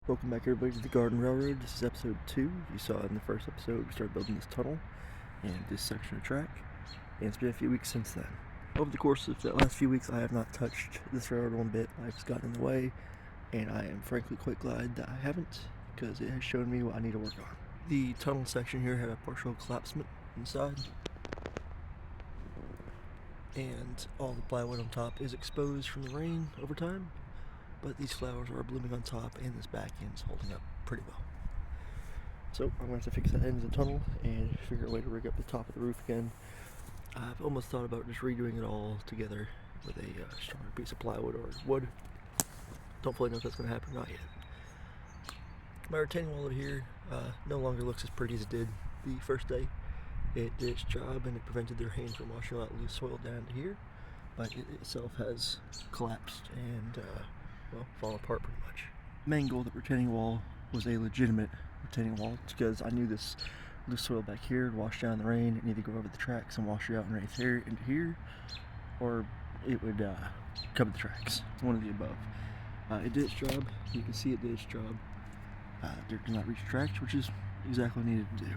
Welcome back everybody to the Garden Railroad. This is episode 2. You saw in the first episode we started building this tunnel and this section of track, and it's been a few weeks since then. Over the course of the last few weeks I have not touched this railroad one bit. Life's gotten in the way, and I am frankly quite glad that I haven't, because it has shown me what I need to work on. The tunnel section here had a partial collapsement inside, and all the plywood on top is exposed from the rain over time. But these flowers are blooming on top, and this back end is holding up pretty well. So I'm going to have to fix that end of the tunnel and figure out a way to rig up the top of the roof again. I've almost thought about just redoing it all together with a stronger piece of plywood or wood. Don't fully know if that's going to happen or not yet. My retaining wall over here no longer looks as pretty as it did the first day. It did its job and it prevented the rain from washing out loose soil down to here, but it itself has collapsed and fall apart pretty much. Main goal of the retaining wall was a legitimate retaining wall, because I knew this loose soil back here would wash down the rain and either go over the tracks and wash it out right here into here, or it would cover the tracks. It's one of the above. It did its job. You can see it did its job. Dirt did not reach tracks, which is exactly what I needed to do.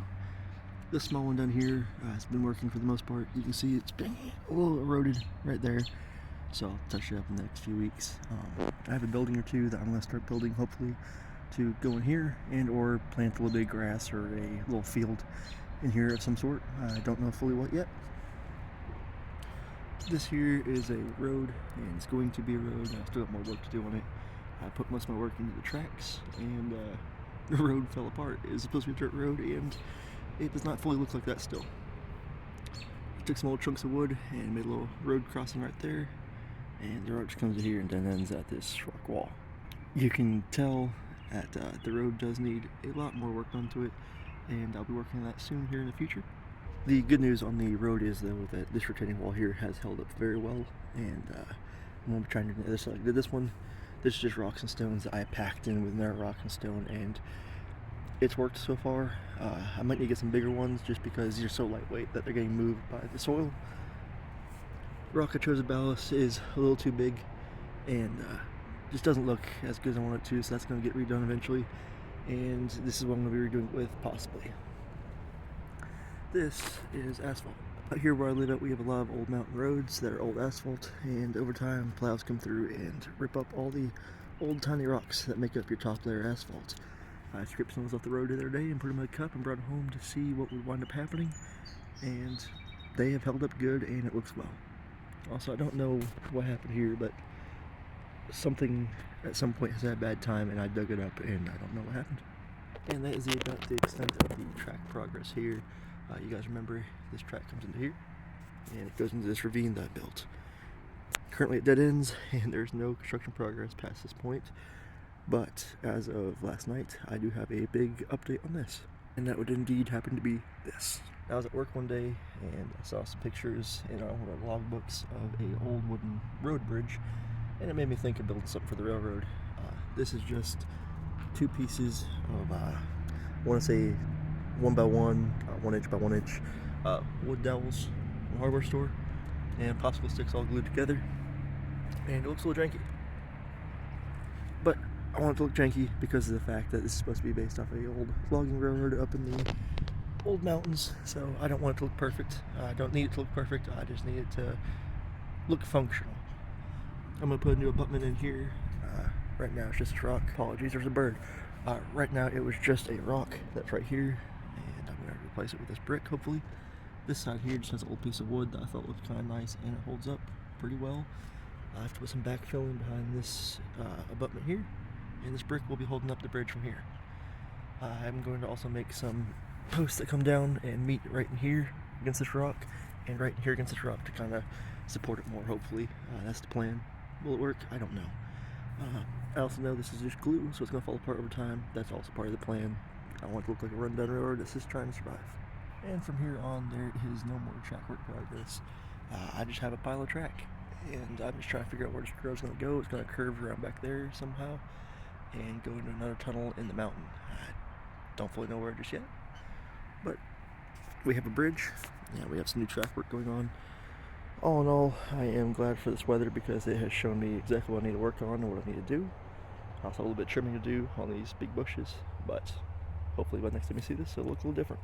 This small one down here has been working for the most part. You can see it's been a little eroded right there, so I'll touch it up in the next few weeks. I have a building or two that I'm going to start building, hopefully, to go in here and or plant a little bit of grass or a little field in here of some sort. I don't know fully what yet. This here is a road, and it's going to be a road. I still have more work to do on it. I put most of my work into the tracks, and the road fell apart. It was supposed to be a dirt road, and it does not fully look like that still. I took some old chunks of wood and made a little road crossing right there, and the road just comes to here and then ends at this rock wall. You can tell that the road does need a lot more work done to it, and I'll be working on that soon here in the future. The good news on the road is, though, that this retaining wall here has held up very well, and I'm going to be trying to do this like I did this one. This is just rocks and stones that I packed in with another rock and stone, and it's worked so far. I might need to get some bigger ones just because these are so lightweight that they're getting moved by the soil. The rock I chose as ballast is a little too big, and just doesn't look as good as I want it to, so that's going to get redone eventually, and this is what I'm going to be redoing it with, possibly. This is asphalt. Out here where I live at, we have a lot of old mountain roads that are old asphalt, and over time plows come through and rip up all the old tiny rocks that make up your top layer asphalt. I scraped some of those off the road the other day and put them in a cup and brought them home to see what would wind up happening, and they have held up good and it looks well. Also, I don't know what happened here, but something at some point has had a bad time and I dug it up and I don't know what happened. And that is about the extent of the track progress here. You guys remember this track comes into here and it goes into this ravine that I built. Currently it dead ends and there's no construction progress past this point, but as of last night I do have a big update on this, and that would indeed happen to be this. I was at work one day and I saw some pictures in one of our logbooks of an old wooden road bridge, and it made me think of building something for the railroad. This is just two pieces of, I want to say 1 by 1, 1 inch by 1 inch wood dowels from the hardware store, and popsicle sticks all glued together, and it looks a little janky. But I want it to look janky because of the fact that this is supposed to be based off a old logging railroad up in the old mountains, so I don't want it to look perfect. I don't need it to look perfect, I just need it to look functional. I'm going to put a new abutment in here. Right now it's just a rock. Apologies, there's a bird. Right now it was just a rock that's right here, and I'm going to replace it with this brick, hopefully. This side here just has an old piece of wood that I thought looked kind of nice, and it holds up pretty well. I have to put some backfilling behind this abutment here, and this brick will be holding up the bridge from here. I'm going to also make some posts that come down and meet right in here against this rock, and right in here against this rock to kind of support it more, hopefully. That's the plan. Will it work? I don't know. I also know this is just glue, so it's going to fall apart over time. That's also part of the plan. I want it to look like a rundown railroad that's just trying to survive. And from here on, there is no more track work progress. I just have a pile of track, and I'm just trying to figure out where this road's going to go. It's going to curve around back there somehow and go into another tunnel in the mountain. I don't fully know where just yet, but we have a bridge. Yeah, we have some new track work going on. All in all, I am glad for this weather because it has shown me exactly what I need to work on and what I need to do. Also a little bit trimming to do on these big bushes, but hopefully by next time you see this, it'll look a little different.